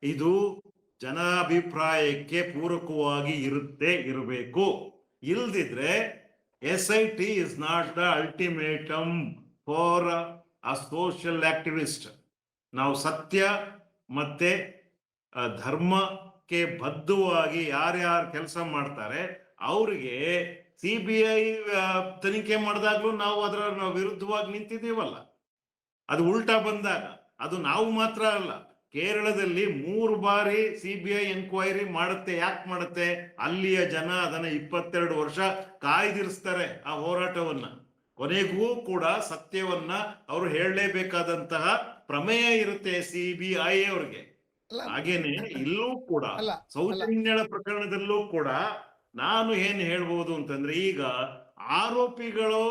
ಇದು ಜನಾಭಿಪ್ರಾಯಕ್ಕೆ ಪೂರಕವಾಗಿ ಇರಬೇಕು. ಇಲ್ದಿದ್ರೆ SIT is not the ultimatum for a social activist. ನಾವು ಸತ್ಯ ಮತ್ತೆ ಧರ್ಮಕ್ಕೆ ಬದ್ಧವಾಗಿ ಯಾರ್ಯಾರು ಕೆಲಸ ಮಾಡ್ತಾರೆ ಅವ್ರಿಗೆ CBI ತನಿಖೆ ಮಾಡಿದಾಗ್ಲೂ ನಾವು ಅದರ ವಿರುದ್ಧವಾಗಿ ನಿಂತಿದ್ದೀವಲ್ಲ. ಅದು ಉಲ್ಟಾ ಬಂದಾಗ ಅದು ನಾವು ಮಾತ್ರ ಅಲ್ಲ, ಕೇರಳದಲ್ಲಿ 3 ಬಾರಿ CBI ಎನ್ಕ್ವೈರಿ ಮಾಡುತ್ತೆ. ಯಾಕೆ ಮಾಡುತ್ತೆ? ಅಲ್ಲಿಯ ಜನ ಅದನ್ನ 22 ವರ್ಷ ಕಾಯ್ದಿರಿಸ್ತಾರೆ ಆ ಹೋರಾಟವನ್ನ. ಕೊನೆಗೂ ಕೂಡ ಸತ್ಯವನ್ನ ಅವರು ಹೇಳಲೇಬೇಕಾದಂತಹ ಪ್ರಮೇಯ ಇರುತ್ತೆ CBI ಅವ್ರಿಗೆ. ಹಾಗೇನೆ ಇಲ್ಲೂ ಕೂಡ ಸೌಜನ್ಯಳ ಪ್ರಕರಣದಲ್ಲೂ ಕೂಡ ನಾನು ಏನ್ ಹೇಳ್ಬೋದು ಅಂತಂದ್ರೆ, ಈಗ ಆರೋಪಿಗಳು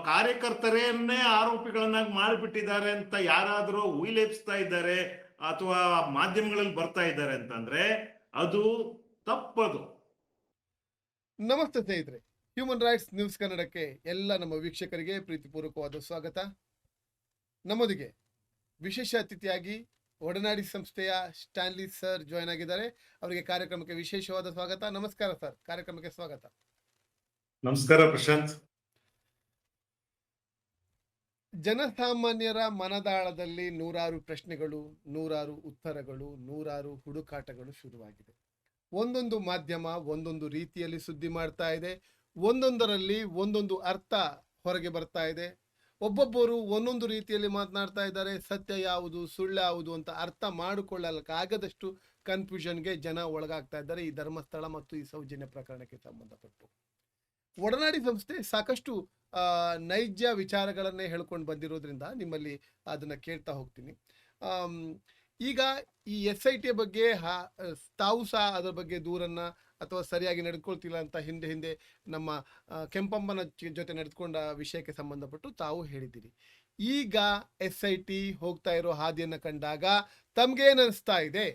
ಕಾರ್ಯಕರ್ತರನ್ನೇ ಆರೋಪಿಗಳನ್ನಾಗಿ ಮಾಡಿಬಿಟ್ಟಿದ್ದಾರೆ ಅಂತ ಯಾರಾದರೂ ಉಯಿಲೆಪ್ಸ್ತಾ ಇದ್ದಾರೆ ಅಥವಾ ಮಾಧ್ಯಮಗಳಲ್ಲಿ ಬರ್ತಾ ಇದ್ದಾರೆ ಅಂತಂದ್ರೆ ಅದು ತಪ್ಪದು. ನಮಸ್ತೆ ಸ್ನೇಹಿತರೆ, ಹ್ಯೂಮನ್ ರೈಟ್ಸ್ ನ್ಯೂಸ್ ಕನ್ನಡಕ್ಕೆ ಎಲ್ಲ ನಮ್ಮ ವೀಕ್ಷಕರಿಗೆ ಪ್ರೀತಿಪೂರ್ವಕವಾದ ಸ್ವಾಗತ. ನಮ್ಮೊಂದಿಗೆ ವಿಶೇಷ ಅತಿಥಿಯಾಗಿ ಒಡನಾಡಿ ಸಂಸ್ಥೆಯ ಸ್ಟ್ಯಾನ್ಲಿ ಸರ್ ಜಾಯ್ನ್ ಆಗಿದ್ದಾರೆ. ಅವರಿಗೆ ಕಾರ್ಯಕ್ರಮಕ್ಕೆ ವಿಶೇಷವಾದ ಸ್ವಾಗತ. ನಮಸ್ಕಾರ ಸರ್, ಕಾರ್ಯಕ್ರಮಕ್ಕೆ ಸ್ವಾಗತ. ನಮಸ್ಕಾರ ಪ್ರಶಾಂತ್. ಜನಸಾಮಾನ್ಯರ ಮನದಾಳದಲ್ಲಿ ನೂರಾರು ಪ್ರಶ್ನೆಗಳು, ನೂರಾರು ಉತ್ತರಗಳು, ನೂರಾರು ಹುಡುಕಾಟಗಳು ಶುರುವಾಗಿದೆ. ಒಂದೊಂದು ಮಾಧ್ಯಮ ಒಂದೊಂದು ರೀತಿಯಲ್ಲಿ ಸುದ್ದಿ ಮಾಡ್ತಾ ಇದೆ, ಒಂದೊಂದರಲ್ಲಿ ಒಂದೊಂದು ಅರ್ಥ ಹೊರಗೆ ಬರ್ತಾ ಇದೆ. ಒಬ್ಬೊಬ್ಬರು ಒಂದೊಂದು ರೀತಿಯಲ್ಲಿ ಮಾತನಾಡ್ತಾ ಇದ್ದಾರೆ. ಸತ್ಯ ಯಾವುದು ಸುಳ್ಳು ಯಾವುದು ಅಂತ ಅರ್ಥ ಮಾಡಿಕೊಳ್ಳಕ್ಕಾಗದಷ್ಟು ಕನ್ಫ್ಯೂಷನ್ಗೆ ಜನ ಒಳಗಾಗ್ತಾ ಇದ್ದಾರೆ ಈ ಧರ್ಮಸ್ಥಳ ಮತ್ತು ಈ ಸೌಜನ್ಯ ಪ್ರಕರಣಕ್ಕೆ ಸಂಬಂಧಪಟ್ಟು. ಒಡನಾಡಿ ಸಂಸ್ಥೆ ಸಾಕಷ್ಟು ನೈಜ ವಿಚಾರಗಳನ್ನೇ ಹೇಳ್ಕೊಂಡು ಬಂದಿರೋದ್ರಿಂದ ನಿಮ್ಮಲ್ಲಿ ಅದನ್ನು ಕೇಳ್ತಾ ಹೋಗ್ತೀನಿ. ಈಗ ಈ SIT ಬಗ್ಗೆ ತಾವು ಸಹ ಅದರ ಬಗ್ಗೆ ದೂರನ್ನು ಅಥವಾ ಸರಿಯಾಗಿ ನಡೆದುಕೊಳ್ತಿಲ್ಲ ಅಂತ ಹಿಂದೆ ನಮ್ಮ ಕೆಂಪಮ್ಮನ ಜೊತೆ ನಡೆದುಕೊಂಡ ವಿಷಯಕ್ಕೆ ಸಂಬಂಧಪಟ್ಟು ತಾವು ಹೇಳಿದ್ದೀರಿ. ಈಗ SIT ಹೋಗ್ತಾ ಇರೋ ಹಾದಿಯನ್ನು ಕಂಡಾಗ ತಮ್ಗೇನು ಅನಿಸ್ತಾ ಇದೆ?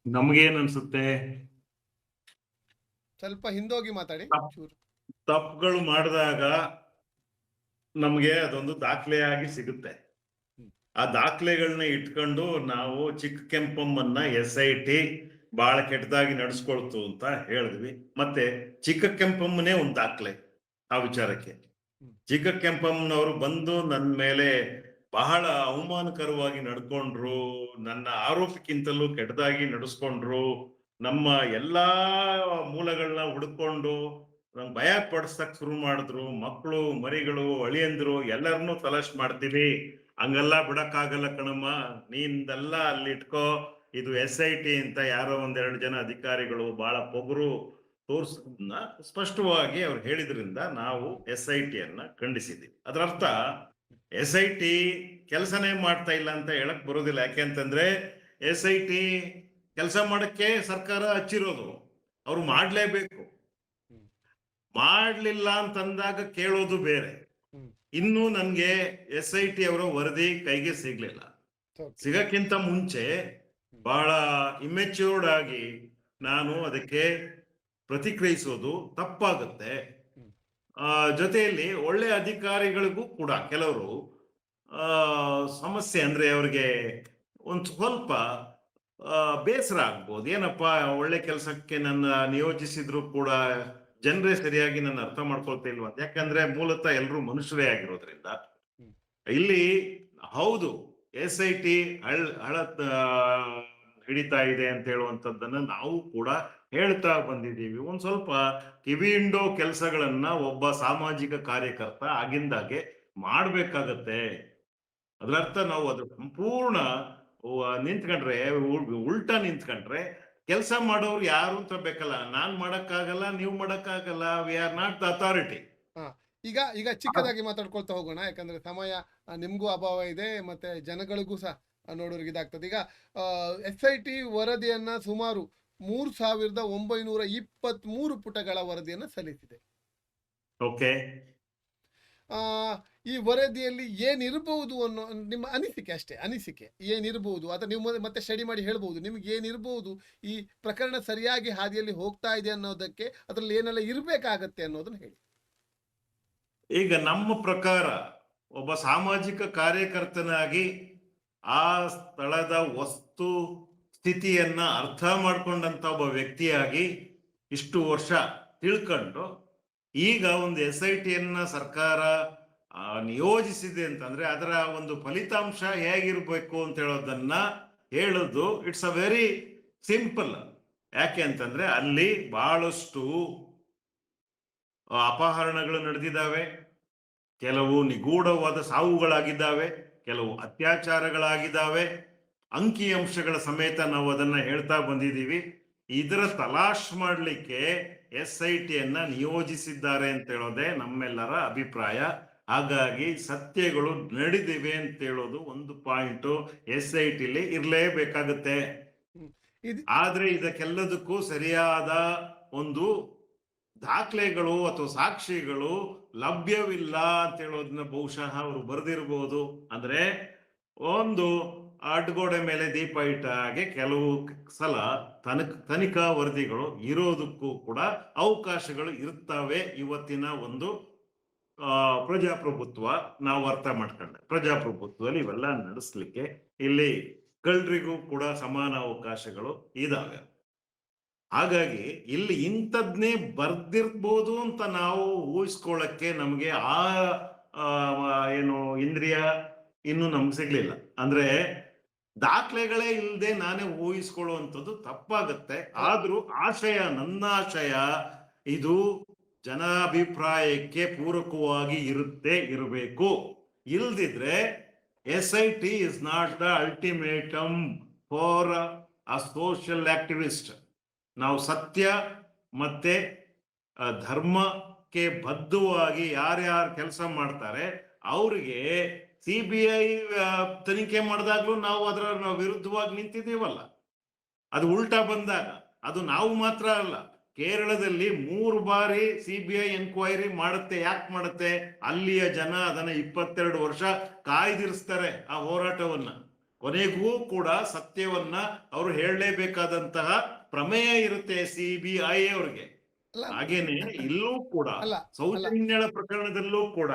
ನಮ್ಗೇನ್ ಅನ್ಸುತ್ತೆ, ಸ್ವಲ್ಪ ಹಿಂದೋಗಿ ಮಾತಾಡಿ. ತಪ್ಪುಗಳು ಮಾಡಿದಾಗ ನಮ್ಗೆ ಅದೊಂದು ದಾಖಲೆಯಾಗಿ ಸಿಗುತ್ತೆ. ಆ ದಾಖಲೆಗಳನ್ನ ಇಟ್ಕೊಂಡು ನಾವು ಚಿಕ್ಕ ಕೆಂಪಮ್ಮನ್ನ SIT ಬಹಳ ಕೆಟ್ಟದಾಗಿ ನಡೆಸ್ಕೊಳ್ತು ಅಂತ ಹೇಳಿದ್ವಿ. ಮತ್ತೆ ಚಿಕ್ಕ ಕೆಂಪಮ್ಮನೇ ಒಂದು ದಾಖಲೆ ಆ ವಿಚಾರಕ್ಕೆ. ಚಿಕ್ಕ ಕೆಂಪಮ್ಮನವರು ಬಂದು ನನ್ನ ಮೇಲೆ ಬಹಳ ಅವಮಾನಕರವಾಗಿ ನಡ್ಕೊಂಡ್ರು, ನನ್ನ ಆರೋಪಕ್ಕಿಂತಲೂ ಕೆಟ್ಟದಾಗಿ ನಡೆಸ್ಕೊಂಡ್ರು, ನಮ್ಮ ಎಲ್ಲಾ ಮೂಲಗಳನ್ನ ಹುಡ್ಕೊಂಡು ನಂಗೆ ಭಯ ಪಡಿಸಕ್ ಶುರು ಮಾಡಿದ್ರು. ಮಕ್ಕಳು ಮರಿಗಳು ಅಳಿಯಂದ್ರು ಎಲ್ಲರನ್ನೂ ತಲಾಶ್ ಮಾಡ್ತೀವಿ, ಹಂಗೆಲ್ಲ ಬಿಡಕ್ಕಾಗಲ್ಲ ಕಣಮ್ಮ, ನೀನ್ದೆಲ್ಲ ಅಲ್ಲಿ ಇಟ್ಕೋ, ಇದು SIT ಅಂತ ಯಾರೋ 1-2 ಜನ ಅಧಿಕಾರಿಗಳು ಬಹಳ ಪೊಗರು ತೋರ್ಸನ್ನ ಸ್ಪಷ್ಟವಾಗಿ ಅವ್ರು ಹೇಳಿದ್ರಿಂದ ನಾವು SIT ಅನ್ನ ಖಂಡಿಸಿದ್ದೀವಿ. ಅದರ ಅರ್ಥ SIT ಕೆಲಸನೇ ಮಾಡ್ತಾ ಇಲ್ಲ ಅಂತ ಹೇಳಕ್ ಬರೋದಿಲ್ಲ. ಯಾಕೆಂತಂದ್ರೆ SIT ಕೆಲಸ ಮಾಡಕ್ಕೆ ಸರ್ಕಾರ ಹಚ್ಚಿರೋದು, ಅವ್ರು ಮಾಡ್ಲೇಬೇಕು. ಮಾಡ್ಲಿಲ್ಲ ಅಂತಂದಾಗ ಕೇಳೋದು ಬೇರೆ. ಇನ್ನು ನನ್ಗೆ SIT ಅವರ ವರದಿ ಕೈಗೆ ಸಿಗ್ಲಿಲ್ಲ. ಸಿಗಕ್ಕಿಂತ ಮುಂಚೆ ಬಹಳ ಇಮ್ಮೆಚ್ಯೂರ್ಡ್ ಆಗಿ ನಾನು ಅದಕ್ಕೆ ಪ್ರತಿಕ್ರಿಯಿಸೋದು ತಪ್ಪಾಗುತ್ತೆ. ಜೊತೆಯಲ್ಲಿ ಒಳ್ಳೆ ಅಧಿಕಾರಿಗಳಿಗೂ ಕೂಡ ಕೆಲವರು ಸಮಸ್ಯೆ ಅಂದ್ರೆ ಅವ್ರಿಗೆ ಒಂದು ಸ್ವಲ್ಪ ಬೇಸರ ಆಗ್ಬೋದು. ಏನಪ್ಪ, ಒಳ್ಳೆ ಕೆಲಸಕ್ಕೆ ನನ್ನ ನಿಯೋಜಿಸಿದ್ರು ಕೂಡ ಜನರೇ ಸರಿಯಾಗಿ ನನ್ನ ಅರ್ಥ ಮಾಡ್ಕೊಳ್ತಾ ಇಲ್ವಾ ಅಂತ. ಯಾಕಂದ್ರೆ ಮೂಲತಃ ಎಲ್ಲರೂ ಮನುಷ್ಯರೇ ಆಗಿರೋದ್ರಿಂದ ಇಲ್ಲಿ ಹೌದು SIT ಹಳ ಹಿಡಿತಾ ಇದೆ ಅಂತ ಹೇಳುವಂಥದ್ದನ್ನ ನಾವು ಕೂಡ ಹೇಳ್ತಾ ಬಂದಿದ್ದೀವಿ. ಒಂದ್ ಸ್ವಲ್ಪ ಕಿವಿಯಿಂಡೋ ಕೆಲಸಗಳನ್ನ ಒಬ್ಬ ಸಾಮಾಜಿಕ ಕಾರ್ಯಕರ್ತ ಆಗಿಂದಾಗೆ ಮಾಡ್ಬೇಕಾಗತ್ತೆ. ಅದರರ್ಥ ನಾವು ಅದ್ರ ಸಂಪೂರ್ಣ ನಿಂತ್ಕೊಂಡ್ರೆ, ಉಲ್ಟಾ ನಿಂತ್ಕೊಂಡ್ರೆ ಕೆಲಸ ಮಾಡೋರು ಯಾರು ಅಂತ ಬೇಕಲ್ಲ. ನಾನ್ ಮಾಡಕ್ಕಾಗಲ್ಲ, ನೀವು ಮಾಡಕ್ಕಾಗಲ್ಲ, we are not the authority. ಈಗ ಚಿಕ್ಕದಾಗಿ ಮಾತಾಡ್ಕೊಳ್ತಾ ಹೋಗೋಣ, ಯಾಕಂದ್ರೆ ಸಮಯ ನಿಮ್ಗೂ ಅಭಾವ ಇದೆ ಮತ್ತೆ ಜನಗಳಿಗೂ ಸಹ ನೋಡೋರಿಗೆ ಇದಾಗ್ತದೆ. ಈಗ SIT ವರದಿಯನ್ನ ಸುಮಾರು 3923 ಪುಟಗಳ ವರದಿಯನ್ನ ಸಲ್ಲಿಸಿದೆ. ಓಕೆ, ಈ ವರದಿಯಲ್ಲಿ ಏನಿರಬಹುದು ಅನ್ನೋ ನಿಮ್ಮ ಅನಿಸಿಕೆ, ಅಷ್ಟೇ ಅನಿಸಿಕೆ ಏನಿರಬಹುದು, ಅಥವಾ ನೀವು ಮತ್ತೆ ಸ್ಟಡಿ ಮಾಡಿ ಹೇಳ್ಬಹುದು, ನಿಮ್ಗೆ ಏನಿರಬಹುದು, ಈ ಪ್ರಕರಣ ಸರಿಯಾಗಿ ಹಾದಿಯಲ್ಲಿ ಹೋಗ್ತಾ ಇದೆ ಅನ್ನೋದಕ್ಕೆ ಅದರಲ್ಲಿ ಏನೆಲ್ಲ ಇರಬೇಕಾಗತ್ತೆ ಅನ್ನೋದನ್ನ ಹೇಳಿ. ಈಗ ನಮ್ಮ ಪ್ರಕಾರ ಒಬ್ಬ ಸಾಮಾಜಿಕ ಕಾರ್ಯಕರ್ತನಾಗಿ ಆ ಸ್ಥಳದ ವಸ್ತು ಸ್ಥಿತಿಯನ್ನ ಅರ್ಥ ಮಾಡ್ಕೊಂಡಂತ ಒಬ್ಬ ವ್ಯಕ್ತಿಯಾಗಿ ಇಷ್ಟು ವರ್ಷ ತಿಳ್ಕೊಂಡು ಈಗ ಒಂದು SITಯನ್ನ ಸರ್ಕಾರ ನಿಯೋಜಿಸಿದೆ ಅಂತಂದ್ರೆ ಅದರ ಒಂದು ಫಲಿತಾಂಶ ಹೇಗಿರ್ಬೇಕು ಅಂತ ಹೇಳೋದನ್ನ ಹೇಳೋದು ಇಟ್ಸ್ ಅ ವೆರಿ ಸಿಂಪಲ್. ಯಾಕೆ ಅಂತಂದ್ರೆ ಅಲ್ಲಿ ಬಹಳಷ್ಟು ಅಪಹರಣಗಳು ನಡೆದಿದ್ದಾವೆ, ಕೆಲವು ನಿಗೂಢವಾದ ಸಾವುಗಳಾಗಿದ್ದಾವೆ, ಕೆಲವು ಅತ್ಯಾಚಾರಗಳಾಗಿದ್ದಾವೆ, ಅಂಕಿಅಂಶಗಳ ಸಮೇತ ನಾವು ಅದನ್ನ ಹೇಳ್ತಾ ಬಂದಿದ್ದೀವಿ. ಇದರ ತಲಾಶ್ ಮಾಡಲಿಕ್ಕೆ SITಯನ್ನ ನಿಯೋಜಿಸಿದ್ದಾರೆ ಅಂತ ಹೇಳೋದೇ ನಮ್ಮೆಲ್ಲರ ಅಭಿಪ್ರಾಯ. ಹಾಗಾಗಿ ಸತ್ಯಗಳು ನಡೆದಿವೆ ಅಂತ ಹೇಳೋದು ಒಂದು ಪಾಯಿಂಟು SITಲಿ ಇರಲೇಬೇಕಾಗುತ್ತೆ. ಆದ್ರೆ ಇದಕ್ಕೆಲ್ಲದಕ್ಕೂ ಸರಿಯಾದ ಒಂದು ದಾಖಲೆಗಳು ಅಥವಾ ಸಾಕ್ಷಿಗಳು ಲಭ್ಯವಿಲ್ಲ ಅಂತ ಹೇಳೋದನ್ನ ಬಹುಶಃ ಅವರು ಬರೆದಿರಬಹುದು. ಅಂದ್ರೆ ಒಂದು ಅಡ್ಗೋಡೆ ಮೇಲೆ ದೀಪ ಇಟ್ಟ ಹಾಗೆ ಕೆಲವು ಸಲ ತನಿಖಾ ವರದಿಗಳು ಇರೋದಕ್ಕೂ ಕೂಡ ಅವಕಾಶಗಳು ಇರ್ತವೆ. ಇವತ್ತಿನ ಒಂದು ಪ್ರಜಾಪ್ರಭುತ್ವ ನಾವು ಅರ್ಥ ಮಾಡ್ಕೊಂಡೆ. ಪ್ರಜಾಪ್ರಭುತ್ವದಲ್ಲಿ ಇವೆಲ್ಲ ನಡೆಸ್ಲಿಕ್ಕೆ ಇಲ್ಲಿ ಕಳ್ಳರಿಗೂ ಕೂಡ ಸಮಾನ ಅವಕಾಶಗಳು ಇದಾವೆ. ಹಾಗಾಗಿ ಇಲ್ಲಿ ಇಂಥದ್ನೇ ಬರ್ದಿರ್ಬೋದು ಅಂತ ನಾವು ಊಹಿಸ್ಕೊಳ್ಳಕ್ಕೆ ನಮಗೆ ಏನು ಇಂದ್ರಿಯ ಇನ್ನು ನಮ್ಗೆ ಸಿಗ್ಲಿಲ್ಲ. ಅಂದ್ರೆ ದಾಖಲೆಗಳೇ ಇಲ್ಲದೆ ನಾನೇ ಊಹಿಸ್ಕೊಳ್ಳುವಂಥದ್ದು ತಪ್ಪಾಗತ್ತೆ. ಆದ್ರೂ ನನ್ನ ಆಶಯ ಇದು ಜನಾಭಿಪ್ರಾಯಕ್ಕೆ ಪೂರಕವಾಗಿ ಇರಬೇಕು. ಇಲ್ದಿದ್ರೆ SIT is not the ultimatum for a social activist. ನಾವು ಸತ್ಯ ಮತ್ತೆ ಧರ್ಮಕ್ಕೆ ಬದ್ಧವಾಗಿ ಯಾರ್ಯಾರು ಕೆಲಸ ಮಾಡ್ತಾರೆ ಅವ್ರಿಗೆ CBI ತನಿಖೆ ಮಾಡಿದಾಗ್ಲೂ ನಾವು ಅದರ ವಿರುದ್ಧವಾಗಿ ನಿಂತಿದ್ದೀವಲ್ಲ. ಅದು ಉಲ್ಟಾ ಬಂದಾಗ ಅದು ನಾವು ಮಾತ್ರ ಅಲ್ಲ, ಕೇರಳದಲ್ಲಿ 3 ಬಾರಿ CBI ಎನ್ಕ್ವೈರಿ ಮಾಡುತ್ತೆ. ಯಾಕೆ ಮಾಡುತ್ತೆ? ಅಲ್ಲಿಯ ಜನ ಅದನ್ನ 22 ವರ್ಷ ಕಾಯ್ದಿರಿಸ್ತಾರೆ ಆ ಹೋರಾಟವನ್ನ. ಕೊನೆಗೂ ಕೂಡ ಸತ್ಯವನ್ನ ಅವರು ಹೇಳಲೇಬೇಕಾದಂತಹ ಪ್ರಮೇಯ ಇರುತ್ತೆ CBI ಅವ್ರಿಗೆ. ಹಾಗೇನೆ ಇಲ್ಲೂ ಕೂಡ ಸೌಜನ್ಯಳ ಪ್ರಕರಣದಲ್ಲೂ ಕೂಡ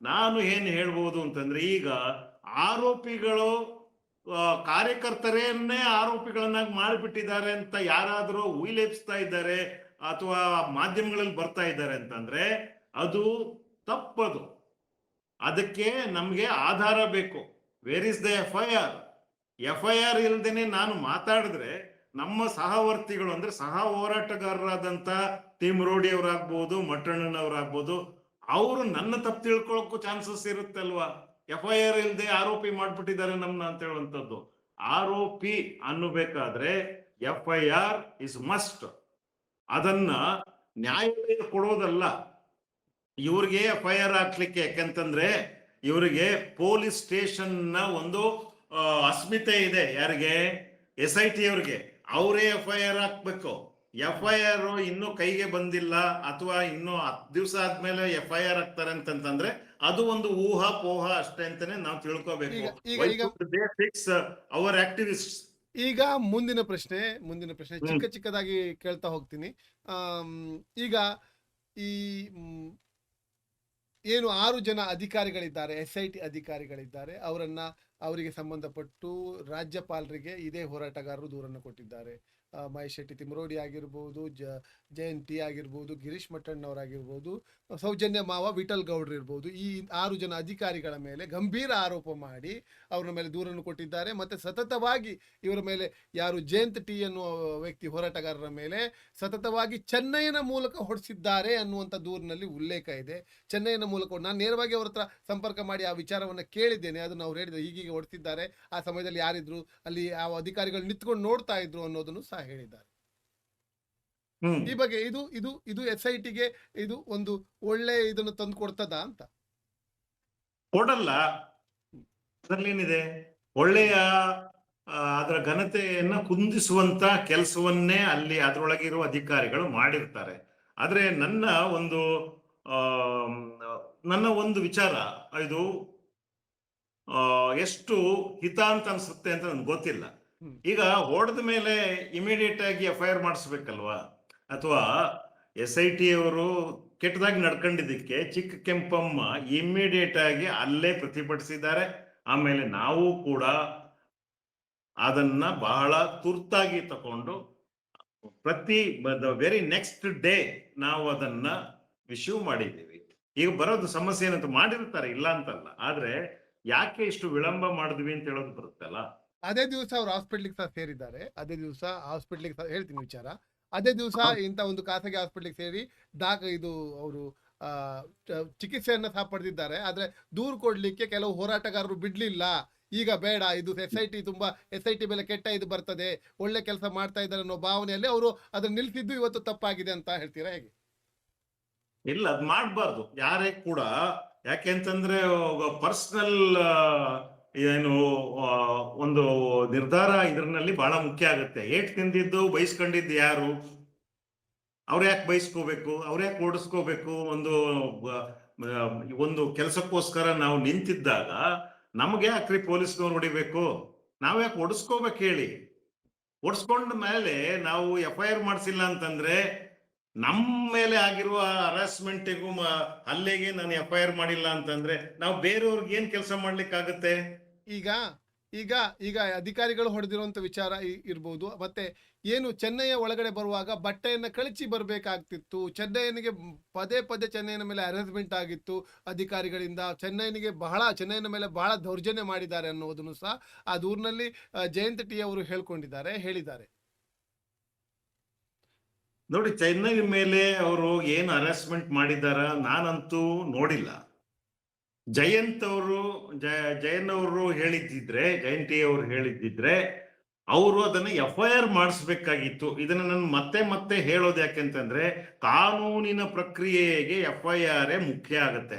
ನಾನು ಏನ್ ಹೇಳ್ಬೋದು ಅಂತಂದ್ರೆ, ಈಗ ಆರೋಪಿಗಳು ಕಾರ್ಯಕರ್ತರನ್ನೇ ಆರೋಪಿಗಳನ್ನಾಗಿ ಮಾಡಿಬಿಟ್ಟಿದ್ದಾರೆ ಅಂತ ಯಾರಾದ್ರೂ ಉಯಿಲೆಪ್ಸ್ತಾ ಇದ್ದಾರೆ ಅಥವಾ ಮಾಧ್ಯಮಗಳಲ್ಲಿ ಬರ್ತಾ ಇದ್ದಾರೆ ಅಂತಂದ್ರೆ ಅದು ತಪ್ಪದು. ಅದಕ್ಕೆ ನಮ್ಗೆ ಆಧಾರ ಬೇಕು. ವೇರ್ ಇಸ್ ದ FIR ಇಲ್ದೇನೆ ನಾನು ಮಾತಾಡಿದ್ರೆ ನಮ್ಮ ಸಹವರ್ತಿಗಳು ಅಂದ್ರೆ ಸಹ ಹೋರಾಟಗಾರರಾದಂತ ತಿಮ್ರೋಡಿ ಅವರಾಗ್ಬೋದು, ಮಟ್ಟಣ್ಣನವರಾಗ್ಬೋದು, ಅವರು ನನ್ನ ತಪ್ಪು ತಿಳ್ಕೊಳಕ್ಕೂ ಚಾನ್ಸಸ್ ಇರುತ್ತಲ್ವಾ. FIR ಇಲ್ಲದೆ ಆರೋಪಿ ಮಾಡ್ಬಿಟ್ಟಿದ್ದಾರೆ ನಮ್ಮನ್ನ ಅಂತ ಹೇಳುವಂಥದ್ದು. ಆರೋಪಿ ಅನ್ನಬೇಕಾದ್ರೆ FIR ಇಸ್ ಮಸ್ಟ್. ಅದನ್ನ ನ್ಯಾಯಾಲಯ ಕೊಡೋದಲ್ಲ ಇವ್ರಿಗೆ FIR ಹಾಕ್ಲಿಕ್ಕೆ. ಯಾಕಂತಂದ್ರೆ ಇವರಿಗೆ ಪೊಲೀಸ್ ಸ್ಟೇಷನ್ ನ ಒಂದು ಅಸ್ಮಿತೆ ಇದೆ. ಯಾರಿಗೆ? SIT ಅವ್ರಿಗೆ. ಅವರೇ FIR ಹಾಕ್ಬೇಕು. FIR ಇನ್ನೂ ಕೈಗೆ ಬಂದಿಲ್ಲ ಅಥವಾ ಇನ್ನೂ 10 ದಿವಸ ಆದ್ಮೇಲೆ FIR ಹಾಕ್ತಾರೆ ಅಂತಂದ್ರೆ ಅದು ಒಂದು ಊಹಾಪೋಹ ಅಷ್ಟೇ ಅಂತಾನೆ ನಾವು ತಿಳ್ಕೋಬೇಕು. ಅವರ್ ಆಕ್ಟಿವಿಸ್ಟ್. ಈಗ ಮುಂದಿನ ಪ್ರಶ್ನೆ ಚಿಕ್ಕದಾಗಿ ಕೇಳ್ತಾ ಹೋಗ್ತೀನಿ. ಈಗ ಈ ಏನು 6 ಜನ ಅಧಿಕಾರಿಗಳಿದ್ದಾರೆ, SIT ಅಧಿಕಾರಿಗಳಿದ್ದಾರೆ, ಅವರಿಗೆ ಸಂಬಂಧಪಟ್ಟು ರಾಜ್ಯಪಾಲರಿಗೆ ಇದೇ ಹೋರಾಟಗಾರರು ದೂರನ್ನು ಕೊಟ್ಟಿದ್ದಾರೆ. ಮಹೇಶ್ ಶೆಟ್ಟಿ ತಿಮ್ರೋಡಿ ಆಗಿರ್ಬೋದು, ಜಯಂತ್ ಟಿ ಆಗಿರ್ಬೋದು, ಗಿರೀಶ್ ಮಟ್ಟಣ್ಣವರಾಗಿರ್ಬೋದು, ಸೌಜನ್ಯ ಮಾವ ವಿಠಲ್ ಗೌಡ್ರು ಇರ್ಬೋದು. ಈ 6 ಜನ ಅಧಿಕಾರಿಗಳ ಮೇಲೆ ಗಂಭೀರ ಆರೋಪ ಮಾಡಿ ಅವರ ಮೇಲೆ ದೂರನ್ನು ಕೊಟ್ಟಿದ್ದಾರೆ. ಮತ್ತು ಸತತವಾಗಿ ಇವರ ಮೇಲೆ ಯಾರು ಜಯಂತ್ ಟಿ ಅನ್ನುವ ವ್ಯಕ್ತಿ ಹೋರಾಟಗಾರರ ಮೇಲೆ ಸತತವಾಗಿ ಚೆನ್ನೈನ ಮೂಲಕ ಹೊಡೆಸಿದ್ದಾರೆ ಅನ್ನುವಂಥ ದೂರಿನಲ್ಲಿ ಉಲ್ಲೇಖ ಇದೆ. ಚೆನ್ನೈನ ಮೂಲಕ ನಾನು ನೇರವಾಗಿ ಅವ್ರ ಹತ್ರ ಸಂಪರ್ಕ ಮಾಡಿ ಆ ವಿಚಾರವನ್ನು ಕೇಳಿದ್ದೇನೆ. ಅದನ್ನು ಅವ್ರು ಹೇಳಿದ್ರು, ಹೀಗೀಗೆ ಹೊಡೆಸಿದ್ದಾರೆ, ಆ ಸಮಯದಲ್ಲಿ ಯಾರಿದ್ರು ಅಲ್ಲಿ, ಆ ಅಧಿಕಾರಿಗಳು ನಿಂತ್ಕೊಂಡು ನೋಡ್ತಾ ಇದ್ರು ಅನ್ನೋದನ್ನು ಸಹ ಹೇಳಿದ್ದಾರೆ. ಈ ಬಗ್ಗೆ ಇದು SITಗೆ ಇದು ಒಂದು ಒಳ್ಳೆ ಇದನ್ನು ತಂದು ಕೊಡ್ತದ ಅಂತ? ಕೊಡಲ್ಲ. ಅದ್ರಲ್ಲೇನಿದೆ? ಒಳ್ಳೆಯ ಅದರ ಘನತೆಯನ್ನ ಕುಂದಿಸುವಂತ ಕೆಲಸವನ್ನೇ ಅಲ್ಲಿ ಅದರೊಳಗಿರುವ ಅಧಿಕಾರಿಗಳು ಮಾಡಿರ್ತಾರೆ. ಆದ್ರೆ ನನ್ನ ಒಂದು ವಿಚಾರ ಇದು ಎಷ್ಟು ಹಿತ ಅಂತ ಅನ್ಸುತ್ತೆ ಅಂತ ನನ್ಗೆ ಗೊತ್ತಿಲ್ಲ. ಈಗ ಹೊಡೆದ ಮೇಲೆ ಇಮಿಡಿಯೇಟ್ ಆಗಿ FIR ಮಾಡಿಸ್ಬೇಕಲ್ವಾ? ಅಥವಾ SIT ಅವರು ಕೆಟ್ಟದಾಗಿ ನಡ್ಕೊಂಡಿದ್ದಕ್ಕೆ ಚಿಕ್ಕ ಕೆಂಪಮ್ಮ ಇಮ್ಮಿಡಿಯೇಟ್ ಆಗಿ ಅಲ್ಲೇ ಪ್ರತಿಭಟಿಸಿದ್ದಾರೆ. ಆಮೇಲೆ ನಾವು ಕೂಡ ಅದನ್ನ ಬಹಳ ತುರ್ತಾಗಿ ತಕೊಂಡು ಪ್ರತಿ ವೆರಿ ನೆಕ್ಸ್ಟ್ ಡೇ ನಾವು ಅದನ್ನ ಇಶ್ಯೂ ಮಾಡಿದ್ದೀವಿ. ಈಗ ಬರೋದು ಸಮಸ್ಯೆ ಏನಂತ ಮಾಡಿರ್ತಾರೆ, ಇಲ್ಲ ಅಂತಲ್ಲ, ಆದ್ರೆ ಯಾಕೆ ಇಷ್ಟು ವಿಳಂಬ ಮಾಡಿದ್ವಿ ಅಂತ ಹೇಳೋದು ಬರುತ್ತಲ್ಲ. ಅದೇ ದಿವಸ ಅವ್ರು ಹಾಸ್ಪಿಟ್ಲಿಗೆ ಸಹ ಸೇರಿದ್ದಾರೆ. ಅದೇ ದಿವಸ ಹಾಸ್ಪಿಟ್ಲಿಗೆ ಸಹ ಹೇಳ್ತೀನಿ ವಿಚಾರ. ಅದೇ ದಿವಸ ಇಂಥ ಒಂದು ಖಾಸಗಿ ಹಾಸ್ಪಿಟ್ಲಿಗೆ ಸೇರಿ ಇದು ಅವರು ಚಿಕಿತ್ಸೆಯನ್ನ ಸಹ ಪಡೆದಿದ್ದಾರೆ. ಆದ್ರೆ ದೂರು ಕೊಡ್ಲಿಕ್ಕೆ ಕೆಲವು ಹೋರಾಟಗಾರರು ಬಿಡ್ಲಿಲ್ಲ. ಈಗ ಬೇಡ, ಇದು SIT ತುಂಬಾ SIT ಮೇಲೆ ಕೆಟ್ಟ ಇದು ಬರ್ತದೆ, ಒಳ್ಳೆ ಕೆಲಸ ಮಾಡ್ತಾ ಇದ್ದಾರೆ ಅನ್ನೋ ಭಾವನೆಯಲ್ಲಿ ಅವರು ಅದನ್ನ ನಿಲ್ಸಿದ್ದು ಇವತ್ತು ತಪ್ಪಾಗಿದೆ ಅಂತ ಹೇಳ್ತೀರಾ ಹೇಗೆ? ಇಲ್ಲ, ಅದ್ ಮಾಡ್ಬಾರ್ದು ಯಾರೇ ಕೂಡ. ಯಾಕೆಂತಂದ್ರೆ ಪರ್ಸನಲ್ ಏನು ಒಂದು ನಿರ್ಧಾರ ಇದ್ರಲ್ಲಿ ಬಹಳ ಮುಖ್ಯ ಆಗುತ್ತೆ. ಏಟ್ ತಿಂದಿದ್ದು ಬಯಸ್ಕೊಂಡಿದ್ದು ಯಾರು? ಅವ್ರು ಯಾಕೆ ಬಯಸ್ಕೋಬೇಕು? ಅವ್ರು ಯಾಕೆ ಓಡಿಸ್ಕೋಬೇಕು? ಒಂದು ಕೆಲಸಕ್ಕೋಸ್ಕರ ನಾವು ನಿಂತಿದ್ದಾಗ ನಮ್ಗೆ ಯಾಕ್ರಿ ಪೊಲೀಸ್ನವ್ರು ಹೊಡಿಬೇಕು? ನಾವ್ ಯಾಕೆ ಓಡಿಸ್ಕೋಬೇಕು ಹೇಳಿ? ಓಡಿಸ್ಕೊಂಡ ಮೇಲೆ ನಾವು FIR ಮಾಡಿಸಿಲ್ಲ ಅಂತಂದ್ರೆ ನಮ್ಮ ಮೇಲೆ ಆಗಿರುವ ಹರಾಸ್ಮೆಂಟಿಗೂ ಹಲ್ಲೆಗೆ ನಾನು FIR ಮಾಡಿಲ್ಲ ಅಂತಂದ್ರೆ ನಾವು ಬೇರೆಯವ್ರಿಗೆ ಏನ್ ಕೆಲಸ ಮಾಡ್ಲಿಕ್ಕಾಗತ್ತೆ? ಈಗ ಈಗ ಈಗ ಅಧಿಕಾರಿಗಳು ಹೊಡೆದಿರುವಂತ ವಿಚಾರ ಇರ್ಬೋದು. ಮತ್ತೆ ಏನು ಚೆನ್ನೈಯ ಒಳಗಡೆ ಬರುವಾಗ ಬಟ್ಟೆಯನ್ನ ಕಳಚಿ ಬರ್ಬೇಕಾಗ್ತಿತ್ತು. ಚೆನ್ನೈನಿಗೆ ಪದೇ ಪದೇ ಚೆನ್ನೈನ ಮೇಲೆ ಹರಾಸ್ಮೆಂಟ್ ಆಗಿತ್ತು ಅಧಿಕಾರಿಗಳಿಂದ. ಚೆನ್ನೈನ ಮೇಲೆ ಬಹಳ ದೌರ್ಜನ್ಯ ಮಾಡಿದ್ದಾರೆ ಅನ್ನೋದನ್ನು ಸಹ ಆ ದೂರಿನಲ್ಲಿ ಜಯಂತ್ ಟಿ ಅವರು ಹೇಳಿದ್ದಾರೆ. ನೋಡಿ, ಚೆನ್ನೈ ಮೇಲೆ ಅವರು ಏನು ಹರಾಸ್ಮೆಂಟ್ ಮಾಡಿದಾರ ನಾನಂತೂ ನೋಡಿಲ್ಲ. ಜಯಂತ್ ಅವರು ಹೇಳಿದ್ದಿದ್ರೆ, ಜಯಂತ್ ಟಿ ಅವರು ಹೇಳಿದ್ದಿದ್ರೆ ಅವರು ಅದನ್ನ FIR ಮಾಡಿಸ್ಬೇಕಾಗಿತ್ತು. ಇದನ್ನ ನಾನು ಮತ್ತೆ ಹೇಳೋದು ಯಾಕೆಂತಂದ್ರೆ ಕಾನೂನಿನ ಪ್ರಕ್ರಿಯೆಗೆ FIR ಮುಖ್ಯ ಆಗುತ್ತೆ.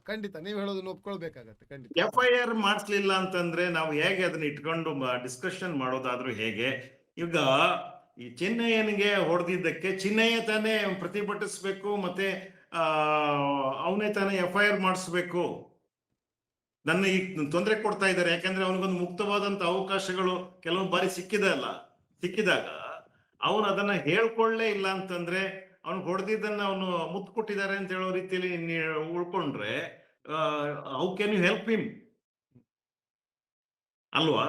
ಖಂಡಿತ ನೀವು ಹೇಳೋದನ್ನ ಒಪ್ಕೊಳ್ಬೇಕಾಗತ್ತೆ. ಖಂಡಿತ FIR ಮಾಡಿಸ್ಲಿಲ್ಲ ಅಂತಂದ್ರೆ ನಾವು ಹೇಗೆ ಅದನ್ನ ಇಟ್ಕೊಂಡು ಡಿಸ್ಕಷನ್ ಮಾಡೋದಾದ್ರೂ ಹೇಗೆ? ಈಗ ಈ ಚಿನ್ನಯ್ಯನಿಗೆ ಹೊಡೆದಿದ್ದಕ್ಕೆ ಚಿನ್ನಯ್ಯ ತಾನೇ ಪ್ರತಿಭಟಿಸ್ಬೇಕು, ಮತ್ತೆ ಅವನೇ ತಾನೇ FIR ಮಾಡಿಸ್ಬೇಕು. ನನ್ನ ಈ ತೊಂದರೆ ಕೊಡ್ತಾ ಇದ್ದಾರೆ ಯಾಕಂದ್ರೆ ಅವನಿಗೊಂದು ಮುಕ್ತವಾದಂತ ಅವಕಾಶಗಳು ಕೆಲವೊಂದು ಬಾರಿ ಸಿಕ್ಕಿದಾಗ ಅವನು ಅದನ್ನ ಹೇಳ್ಕೊಳ್ಳೇ ಇಲ್ಲ ಅಂತಂದ್ರೆ ಅವ್ನು ಹೊಡೆದಿದ್ದನ್ನ ಅವನು ಮುತ್ತು ಕೊಟ್ಟಿದ್ದಾರೆ ಅಂತ ಹೇಳೋ ರೀತಿಯಲ್ಲಿ ಉಳ್ಕೊಂಡ್ರೆ how can you help him? ಅಲ್ವಾ?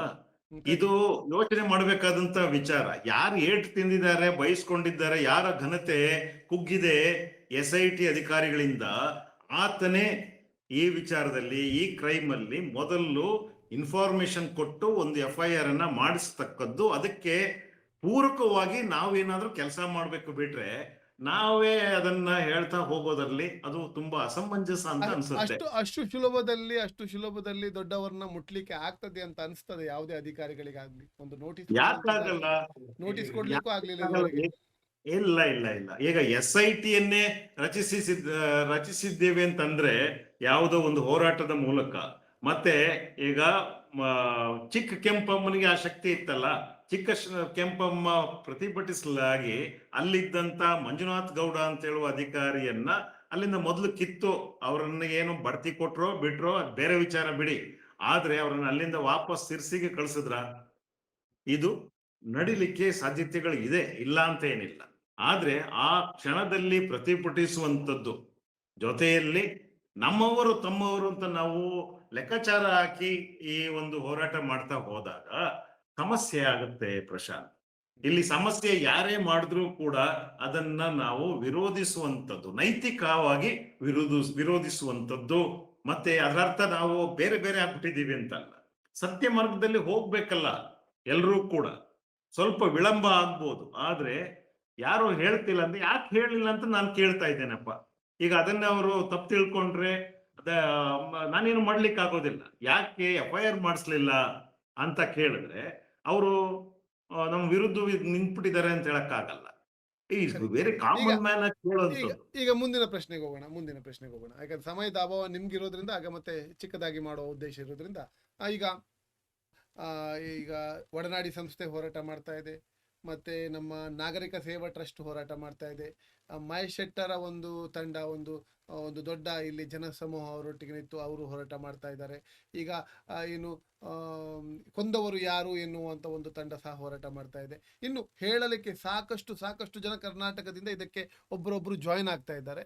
ಇದು ಯೋಚನೆ ಮಾಡಬೇಕಾದಂತ ವಿಚಾರ. ಯಾರು ಏಟ್ ತಿಂದಿದ್ದಾರೆ, ಬಯಸ್ಕೊಂಡಿದ್ದಾರೆ, ಯಾರ ಘನತೆ ಕುಗ್ಗಿದೆ SIT ಅಧಿಕಾರಿಗಳಿಂದ, ಆತನೇ ಈ ವಿಚಾರದಲ್ಲಿ, ಈ ಕ್ರೈಮ್ ಅಲ್ಲಿ ಮೊದಲು ಇನ್ಫಾರ್ಮೇಶನ್ ಕೊಟ್ಟು ಒಂದು FIR ಅನ್ನ ಮಾಡಿಸ್ತಕ್ಕದ್ದು. ಅದಕ್ಕೆ ಪೂರಕವಾಗಿ ನಾವೇನಾದ್ರೂ ಕೆಲಸ ಮಾಡ್ಬೇಕು. ಬಿಟ್ರೆ ನಾವೇ ಅದನ್ನ ಹೇಳ್ತಾ ಹೋಗೋದ್ರಲ್ಲಿ ಅದು ತುಂಬಾ ಅಸಮಂಜಸ ಅಂತ ಅನ್ಸುತ್ತೆ. ಅಷ್ಟು ಸುಲಭದಲ್ಲಿ ದೊಡ್ಡವರನ್ನ ಮುಟ್ಲಿಕ್ಕೆ ಆಗ್ತದೆ ಅಂತ ಅನಿಸ್ತದೆ ಯಾವುದೇ ಅಧಿಕಾರಿಗಳಿಗಾಗ್ಲಿ. ಒಂದು ಯಾಕಾಗಲ್ಲ? ನೋಟಿಸ್ ಕೊಡ್ಲಿಕ್ಕೂ ಆಗ್ಲಿಲ್ಲ. ಇಲ್ಲ. ಈಗ SIT ಯನ್ನೇ ರಚಿಸಿದ್ದೇವೆ ಅಂತಂದ್ರೆ ಯಾವುದೋ ಒಂದು ಹೋರಾಟದ ಮೂಲಕ. ಮತ್ತೆ ಈಗ ಚಿಕ್ಕ ಕೆಂಪಮ್ಮನಿಗೆ ಆ ಶಕ್ತಿ ಇತ್ತಲ್ಲ. ಚಿಕ್ಕ ಕೆಂಪಮ್ಮ ಪ್ರತಿಭಟಿಸಲಾಗಿ ಅಲ್ಲಿದ್ದಂತ ಮಂಜುನಾಥ್ ಗೌಡ ಅಂತ ಹೇಳುವ ಅಧಿಕಾರಿಯನ್ನ ಅಲ್ಲಿಂದ ಮೊದಲು ಕಿತ್ತು ಅವರನ್ನ ಏನು ಬಡ್ತಿ ಕೊಟ್ರೋ ಬಿಟ್ರೋ ಅದು ಬೇರೆ ವಿಚಾರ ಬಿಡಿ. ಆದ್ರೆ ಅವರನ್ನ ಅಲ್ಲಿಂದ ವಾಪಸ್ ಸಿರ್ಸಿಗೆ ಕಳಿಸಿದ್ರ? ಇದು ನಡಿಲಿಕ್ಕೆ ಸಾಧ್ಯತೆಗಳು ಇದೆ, ಇಲ್ಲ ಅಂತ ಏನಿಲ್ಲ. ಆದ್ರೆ ಆ ಕ್ಷಣದಲ್ಲಿ ಪ್ರತಿಭಟಿಸುವಂಥದ್ದು ಜೊತೆಯಲ್ಲಿ ನಮ್ಮವರು ತಮ್ಮವರು ಅಂತ ನಾವು ಲೆಕ್ಕಾಚಾರ ಹಾಕಿ ಈ ಒಂದು ಹೋರಾಟ ಮಾಡ್ತಾ ಹೋದಾಗ ಸಮಸ್ಯೆ ಆಗುತ್ತೆ ಪ್ರಶಾಂತ್. ಇಲ್ಲಿ ಸಮಸ್ಯೆ ಯಾರೇ ಮಾಡಿದ್ರೂ ಕೂಡ ಅದನ್ನ ನಾವು ವಿರೋಧಿಸುವಂಥದ್ದು, ನೈತಿಕವಾಗಿ ವಿರೋಧಿಸುವಂಥದ್ದು. ಮತ್ತೆ ಅದರರ್ಥ ನಾವು ಬೇರೆ ಆಗ್ಬಿಟ್ಟಿದೀವಿ ಅಂತಲ್ಲ. ಸತ್ಯ ಮಾರ್ಗದಲ್ಲಿ ಹೋಗ್ಬೇಕಲ್ಲ ಎಲ್ರೂ ಕೂಡ. ಸ್ವಲ್ಪ ವಿಳಂಬ ಆಗ್ಬೋದು, ಆದ್ರೆ ಯಾರು ಹೇಳ್ತಿಲ್ಲ ಅಂದ್ರೆ ಯಾಕೆ ಹೇಳಿಲ್ಲ ಅಂತ ನಾನು ಕೇಳ್ತಾ ಇದ್ದೇನಪ್ಪ. ಈಗ ಅದನ್ನ ಅವರು ತಪ್ಪು ತಿಳ್ಕೊಂಡ್ರೆ ನಾನೇನು ಮಾಡ್ಲಿಕ್ಕೆ ಆಗೋದಿಲ್ಲ. ಯಾಕೆ FIR ಮಾಡಿಸ್ಲಿಲ್ಲ ಅಂತ ಕೇಳಿದ್ರೆ ಅವರು ನಮ್ಮ ವಿರುದ್ಧ ನಿಂತ್ಬಿಟ್ಟಿದ್ದಾರೆ ಅಂತ ಹೇಳಕ್ ಆಗಲ್ಲ. ವೆರಿ ಕಾಮನ್ ಮ್ಯಾನ್ ಕೇಳುವಂಥದ್ದು. ಈಗ ಮುಂದಿನ ಪ್ರಶ್ನೆಗೆ ಹೋಗೋಣ. ಯಾಕಂದ್ರೆ ಸಮಯದ ಅಭಾವ ನಿಮ್ಗಿರೋದ್ರಿಂದ, ಆಗ ಮತ್ತೆ ಚಿಕ್ಕದಾಗಿ ಮಾಡೋ ಉದ್ದೇಶ ಇರೋದ್ರಿಂದ ಈಗ ಒಡನಾಡಿ ಸಂಸ್ಥೆ ಹೋರಾಟ ಮಾಡ್ತಾ ಇದೆ. ಮತ್ತೆ ನಮ್ಮ ನಾಗರಿಕ ಸೇವಾ ಟ್ರಸ್ಟ್ ಹೋರಾಟ ಮಾಡ್ತಾ ಇದೆ. ಮಹೇಶ್ ಶೆಟ್ಟರ ಒಂದು ತಂಡ ಒಂದು ದೊಡ್ಡ ಇಲ್ಲಿ ಜನಸಮೂಹ ಅವರೊಟ್ಟಿಗೆ ನಿಂತು ಅವರು ಹೋರಾಟ ಮಾಡ್ತಾ ಇದ್ದಾರೆ. ಈಗ ಏನು ಕೊಂದವರು ಯಾರು ಎನ್ನುವಂತ ಒಂದು ತಂಡ ಸಹ ಹೋರಾಟ ಮಾಡ್ತಾ ಇದೆ. ಇನ್ನು ಹೇಳಲಿಕ್ಕೆ ಸಾಕಷ್ಟು ಜನ ಕರ್ನಾಟಕದಿಂದ ಇದಕ್ಕೆ ಒಬ್ಬರೊಬ್ರು ಜಾಯಿನ್ ಆಗ್ತಾ ಇದ್ದಾರೆ.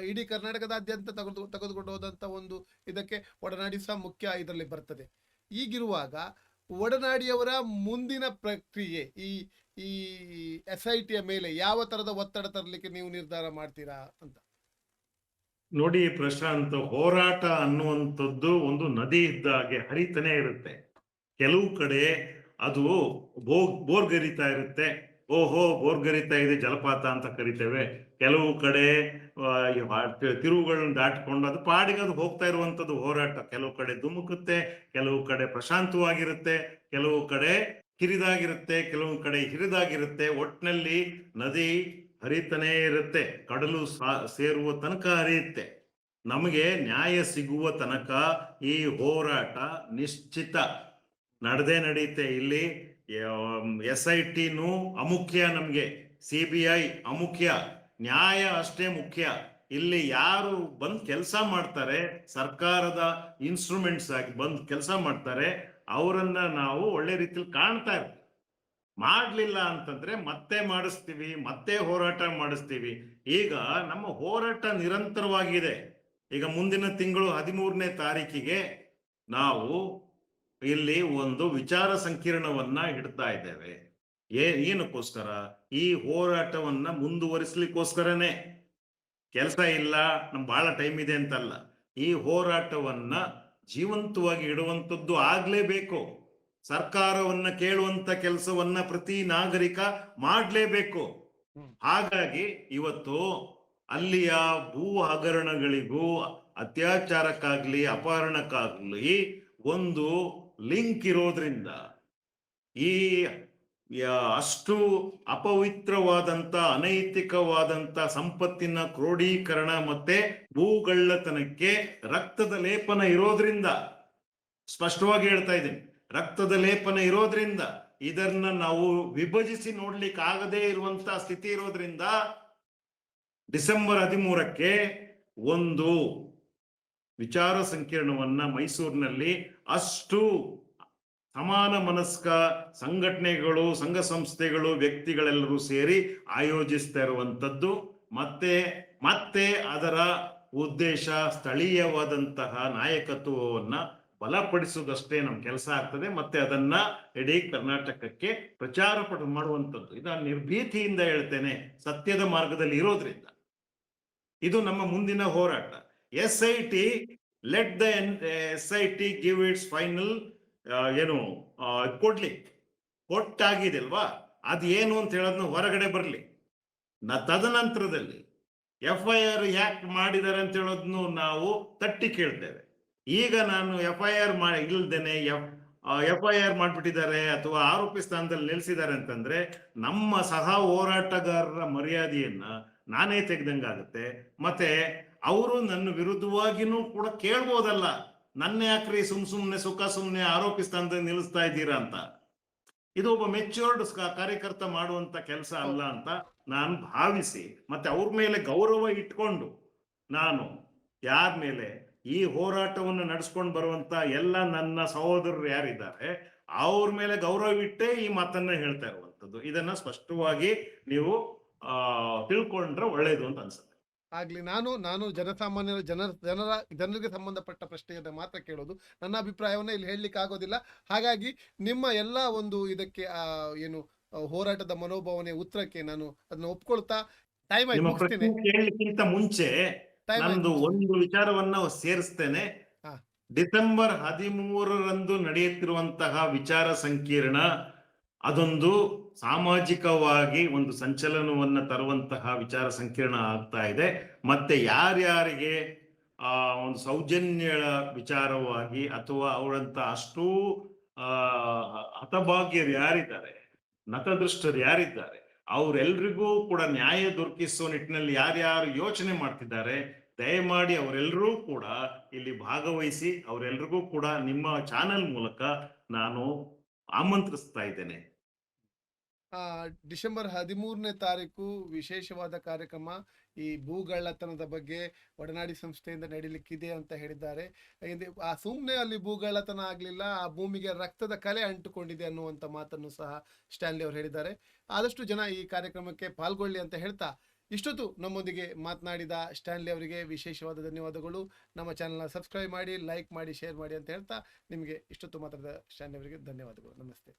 ಇಡೀ ಕರ್ನಾಟಕದಾದ್ಯಂತ ತೆಗೆದುಕೊಂಡು ಹೋದಂತ ಒಂದು ಇದಕ್ಕೆ ಒಡನಾಡಿ ಸಹ ಮುಖ್ಯ ಇದರಲ್ಲಿ ಬರ್ತದೆ. ಈಗಿರುವಾಗ ಒಡನಾಡಿಯವರ ಮುಂದಿನ ಪ್ರಕ್ರಿಯೆ ಈ ಈ SITಯ ಮೇಲೆ ಯಾವ ತರದ ಒತ್ತಡ ತರಲಿಕ್ಕೆ ನೀವು ನಿರ್ಧಾರ ಮಾಡ್ತೀರಾ ಅಂತ? ನೋಡಿ ಪ್ರಶಾಂತ್, ಹೋರಾಟ ಅನ್ನುವಂಥದ್ದು ಒಂದು ನದಿ ಇದ್ದ ಹಾಗೆ ಹರಿತಾನೆ ಇರುತ್ತೆ. ಕೆಲವು ಕಡೆ ಅದು ಬೋರ್ಗರಿತಾ ಇರುತ್ತೆ. ಓಹೋ, ಬೋರ್ಗರಿತಾ ಇದೆ, ಜಲಪಾತ ಅಂತ ಕರಿತೇವೆ. ಕೆಲವು ಕಡೆ ತಿರುವುಗಳನ್ನ ದಾಟಿಕೊಂಡು ಅದು ಪಾಡಿಗೆ ಅದು ಹೋಗ್ತಾ ಇರುವಂತದ್ದು ಹೋರಾಟ. ಕೆಲವು ಕಡೆ ಧುಮುಕುತ್ತೆ, ಕೆಲವು ಕಡೆ ಪ್ರಶಾಂತವಾಗಿರುತ್ತೆ, ಕೆಲವು ಕಡೆ ಕಿರಿದಾಗಿರುತ್ತೆ, ಕೆಲವು ಕಡೆ ಹಿರಿದಾಗಿರುತ್ತೆ. ಒಟ್ನಲ್ಲಿ ನದಿ ಹರಿತಾನೇ ಇರುತ್ತೆ, ಕಡಲು ಸೇರುವ ತನಕ ಹರಿಯುತ್ತೆ. ನಮಗೆ ನ್ಯಾಯ ಸಿಗುವ ತನಕ ಈ ಹೋರಾಟ ನಿಶ್ಚಿತ ನಡೆಯುತ್ತೆ. ಇಲ್ಲಿ SITನೂ ಅಮುಖ್ಯ, ನಮ್ಗೆ CBI ಅಮುಖ್ಯ, ನ್ಯಾಯ ಅಷ್ಟೇ ಮುಖ್ಯ. ಇಲ್ಲಿ ಯಾರು ಬಂದ್ ಕೆಲಸ ಮಾಡ್ತಾರೆ, ಸರ್ಕಾರದ ಇನ್ಸ್ಟ್ರೂಮೆಂಟ್ಸ್ ಆಗಿ ಬಂದ್ ಕೆಲಸ ಮಾಡ್ತಾರೆ, ಅವರನ್ನ ನಾವು ಒಳ್ಳೆ ರೀತಿಯಲ್ಲಿ ಕಾಣ್ತಾ ಇರ್ತೀವಿ. ಮಾಡ್ಲಿಲ್ಲ ಅಂತಂದ್ರೆ ಮತ್ತೆ ಮಾಡಿಸ್ತೀವಿ, ಮತ್ತೆ ಹೋರಾಟ ಮಾಡಿಸ್ತೀವಿ. ಈಗ ನಮ್ಮ ಹೋರಾಟ ನಿರಂತರವಾಗಿದೆ. ಈಗ ಮುಂದಿನ ತಿಂಗಳು 13ನೇ ತಾರೀಕಿಗೆ ನಾವು ಇಲ್ಲಿ ಒಂದು ವಿಚಾರ ಸಂಕಿರಣವನ್ನ ಇಡ್ತಾ ಇದ್ದೇವೆ. ಏನಕ್ಕೋಸ್ಕರ? ಈ ಹೋರಾಟವನ್ನ ಮುಂದುವರಿಸ್ಲಿಕ್ಕೋಸ್ಕರನೇ. ಕೆಲಸ ಇಲ್ಲ, ನಮ್ ಬಹಳ ಟೈಮ್ ಇದೆ ಅಂತಲ್ಲ. ಈ ಹೋರಾಟವನ್ನ ಜೀವಂತವಾಗಿ ಇಡುವಂಥದ್ದು ಆಗ್ಲೇಬೇಕು. ಸರ್ಕಾರವನ್ನ ಕೇಳುವಂತ ಕೆಲಸವನ್ನ ಪ್ರತಿ ನಾಗರಿಕ ಮಾಡ್ಲೇಬೇಕು. ಹಾಗಾಗಿ ಇವತ್ತು ಅಲ್ಲಿಯ ಭೂ ಹಗರಣಗಳಿಗೂ ಅತ್ಯಾಚಾರಕ್ಕಾಗ್ಲಿ ಅಪಹರಣಕ್ಕಾಗ್ಲಿ ಒಂದು ಲಿಂಕ್ ಇರೋದ್ರಿಂದ ಈ ಅಷ್ಟು ಅಪವಿತ್ರವಾದಂತ ಅನೈತಿಕವಾದಂತ ಸಂಪತ್ತಿನ ಕ್ರೋಢೀಕರಣ ಮತ್ತೆ ಭೂಗಳ್ಳತನಕ್ಕೆ ರಕ್ತದ ಲೇಪನ ಇರೋದ್ರಿಂದ, ಸ್ಪಷ್ಟವಾಗಿ ಹೇಳ್ತಾ ಇದ್ದೀನಿ, ರಕ್ತದ ಲೇಪನ ಇರೋದ್ರಿಂದ ಇದನ್ನ ನಾವು ವಿಭಜಿಸಿ ನೋಡ್ಲಿಕ್ಕೆ ಆಗದೇ ಇರುವಂತ ಸ್ಥಿತಿ ಇರೋದ್ರಿಂದ ಡಿಸೆಂಬರ್ 13ಕ್ಕೆ ಒಂದು ವಿಚಾರ ಸಂಕಿರಣವನ್ನ ಮೈಸೂರಿನಲ್ಲಿ ಅಷ್ಟು ಸಮಾನ ಮನಸ್ಕ ಸಂಘಟನೆಗಳು, ಸಂಘ ಸಂಸ್ಥೆಗಳು, ವ್ಯಕ್ತಿಗಳೆಲ್ಲರೂ ಸೇರಿ ಆಯೋಜಿಸ್ತಾ ಇರುವಂತದ್ದು. ಮತ್ತೆ ಅದರ ಉದ್ದೇಶ ಸ್ಥಳೀಯವಾದಂತಹ ನಾಯಕತ್ವವನ್ನ ಬಲಪಡಿಸುವುದಷ್ಟೇ ನಮ್ಮ ಕೆಲಸ ಆಗ್ತದೆ. ಮತ್ತೆ ಅದನ್ನ ಇಡೀ ಕರ್ನಾಟಕಕ್ಕೆ ಪ್ರಚಾರ ಮಾಡುವಂಥದ್ದು. ಇದನ್ನ ನಿರ್ಭೀತಿಯಿಂದ ಹೇಳ್ತೇನೆ, ಸತ್ಯದ ಮಾರ್ಗದಲ್ಲಿ ಇರೋದ್ರಿಂದ. ಇದು ನಮ್ಮ ಮುಂದಿನ ಹೋರಾಟ. SIT, let the SIT give its final ಕೊಟ್ಟಾಗಿದೆ ಅಲ್ವಾ, ಅದೇನು ಅಂತ ಹೇಳೋದನ್ನ ಹೊರಗಡೆ ಬರ್ಲಿ. ತದನಂತರದಲ್ಲಿ FIR ಯಾಕೆ ಮಾಡಿದ್ದಾರೆ ಅಂತ ಹೇಳೋದನ್ನು ನಾವು ತಟ್ಟಿ ಕೇಳ್ತೇವೆ. ಈಗ ನಾನು FIR ಇಲ್ದೇನೆ FIR ಮಾಡ್ಬಿಟ್ಟಿದ್ದಾರೆ ಅಥವಾ ಆರೋಪಿ ಸ್ಥಾನದಲ್ಲಿ ನಿಲ್ಸಿದ್ದಾರೆ ಅಂತಂದ್ರೆ ನಮ್ಮ ಸಹ ಹೋರಾಟಗಾರರ ಮರ್ಯಾದೆಯನ್ನ ನಾನೇ ತೆಗೆದಂಗಾಗುತ್ತೆ. ಮತ್ತೆ ಅವರು ನನ್ನ ವಿರುದ್ಧವಾಗಿನೂ ಕೂಡ ಕೇಳ್ಬೋದಲ್ಲ, ನನ್ನ ಯಾಕ್ರಿ ಸುಮ್ನೆ ಸುಮ್ಮನೆ ಆರೋಪಿ ಸ್ಥಾನದಲ್ಲಿ ನಿಲ್ಲಿಸ್ತಾ ಇದ್ದೀರಾ ಅಂತ. ಇದು ಒಬ್ಬ ಮೆಚ್ಯೂರ್ಡ್ ಕಾರ್ಯಕರ್ತ ಮಾಡುವಂತ ಕೆಲಸ ಅಲ್ಲ ಅಂತ ನಾನು ಭಾವಿಸಿ, ಮತ್ತೆ ಅವ್ರ ಮೇಲೆ ಗೌರವ ಇಟ್ಕೊಂಡು, ನಾನು ಯಾರ ಮೇಲೆ ಈ ಹೋರಾಟವನ್ನು ನಡೆಸ್ಕೊಂಡು ಬರುವಂತ ಎಲ್ಲ ನನ್ನ ಸಹೋದರರು ಯಾರಿದ್ದಾರೆ ಅವ್ರ ಮೇಲೆ ಗೌರವ ಇಟ್ಟೇ ಈ ಮಾತನ್ನ ಹೇಳ್ತಾ ಇರುವಂತದ್ದು. ಇದನ್ನ ಸ್ಪಷ್ಟವಾಗಿ ನೀವು ತಿಳ್ಕೊಂಡ್ರೆ ಒಳ್ಳೇದು ಅಂತ ಅನ್ಸುತ್ತೆ. ಆಗ್ಲಿ, ನಾನು ಜನಸಾಮಾನ್ಯರ ಜನರಿಗೆ ಸಂಬಂಧಪಟ್ಟ ಪ್ರಶ್ನೆಯನ್ನ ಮಾತ್ರ ಕೇಳೋದು. ನನ್ನ ಅಭಿಪ್ರಾಯವನ್ನ ಇಲ್ಲಿ ಹೇಳಲಿಕ್ಕೆ ಆಗೋದಿಲ್ಲ. ಹಾಗಾಗಿ ನಿಮ್ಮ ಎಲ್ಲ ಒಂದು ಇದಕ್ಕೆ ಏನು ಹೋರಾಟದ ಮನೋಭಾವನೆ ಉತ್ತರಕ್ಕೆ ನಾನು ಅದನ್ನ ಒಪ್ಕೊಳ್ತಾ ಟೈಮ್ ಆಯ್ತು. ಕೇಳಲಿಕ್ಕಿಂತ ಮುಂಚೆ ನಂದು ಒಂದು ವಿಚಾರವನ್ನ ಸೇರಿಸ್ತೇನೆ. ಡಿಸೆಂಬರ್ 13ರಂದು ನಡೆಯುತ್ತಿರುವಂತಹ ವಿಚಾರ ಸಂಕಿರಣ ಅದೊಂದು ಸಾಮಾಜಿಕವಾಗಿ ಒಂದು ಸಂಚಲನವನ್ನ ತರುವಂತಹ ವಿಚಾರ ಸಂಕಿರಣ ಆಗ್ತಾ ಇದೆ. ಮತ್ತೆ ಯಾರ್ಯಾರಿಗೆ ಒಂದು ಸೌಜನ್ಯ ವಿಚಾರವಾಗಿ ಅಥವಾ ಅವರಂತ ಅಷ್ಟೂ ಹತಭಾಗ್ಯರು ಯಾರಿದ್ದಾರೆ, ನತದೃಷ್ಟರು ಯಾರಿದ್ದಾರೆ, ಅವರೆಲ್ರಿಗೂ ಕೂಡ ನ್ಯಾಯ ದೊರಕಿಸುವ ನಿಟ್ಟಿನಲ್ಲಿ ಯಾರ್ಯಾರು ಯೋಚನೆ ಮಾಡ್ತಿದ್ದಾರೆ, ದಯಮಾಡಿ ಅವರೆಲ್ಲರೂ ಕೂಡ ಇಲ್ಲಿ ಭಾಗವಹಿಸಿ, ಅವರೆಲ್ರಿಗೂ ಕೂಡ ನಿಮ್ಮ ಚಾನೆಲ್ ಮೂಲಕ ನಾನು ಆಮಂತ್ರಿಸ್ತಾ ಇದ್ದೇನೆ. ಡಿಸೆಂಬರ್ 13ನೇ ತಾರೀಕು ವಿಶೇಷವಾದ ಕಾರ್ಯಕ್ರಮ ಈ ಭೂಗಳ್ಳತನದ ಬಗ್ಗೆ ಒಡನಾಡಿ ಸಂಸ್ಥೆಯಿಂದ ನಡೀಲಿಕ್ಕಿದೆ ಅಂತ ಹೇಳಿದ್ದಾರೆ. ಸುಮ್ಮನೆ ಅಲ್ಲಿ ಭೂಗಳ್ಳತನ ಆಗಲಿಲ್ಲ, ಆ ಭೂಮಿಗೆ ರಕ್ತದ ಕಲೆ ಅಂಟುಕೊಂಡಿದೆ ಅನ್ನುವಂಥ ಮಾತನ್ನು ಸಹ ಸ್ಟ್ಯಾನ್ಲಿ ಅವರು ಹೇಳಿದ್ದಾರೆ. ಆದಷ್ಟು ಜನ ಈ ಕಾರ್ಯಕ್ರಮಕ್ಕೆ ಪಾಲ್ಗೊಳ್ಳಿ ಅಂತ ಹೇಳ್ತಾ, ಇಷ್ಟೊತ್ತು ನಮ್ಮೊಂದಿಗೆ ಮಾತನಾಡಿದ ಸ್ಟ್ಯಾನ್ಲಿ ಅವರಿಗೆ ವಿಶೇಷವಾದ ಧನ್ಯವಾದಗಳು. ನಮ್ಮ ಚಾನಲ್ನ ಸಬ್ಸ್ಕ್ರೈಬ್ ಮಾಡಿ, ಲೈಕ್ ಮಾಡಿ, ಶೇರ್ ಮಾಡಿ ಅಂತ ಹೇಳ್ತಾ ನಿಮಗೆ ಇಷ್ಟೊತ್ತು ಮಾತಾಡಿದ ಸ್ಟ್ಯಾನ್ಲಿ ಅವರಿಗೆ ಧನ್ಯವಾದಗಳು. ನಮಸ್ತೆ.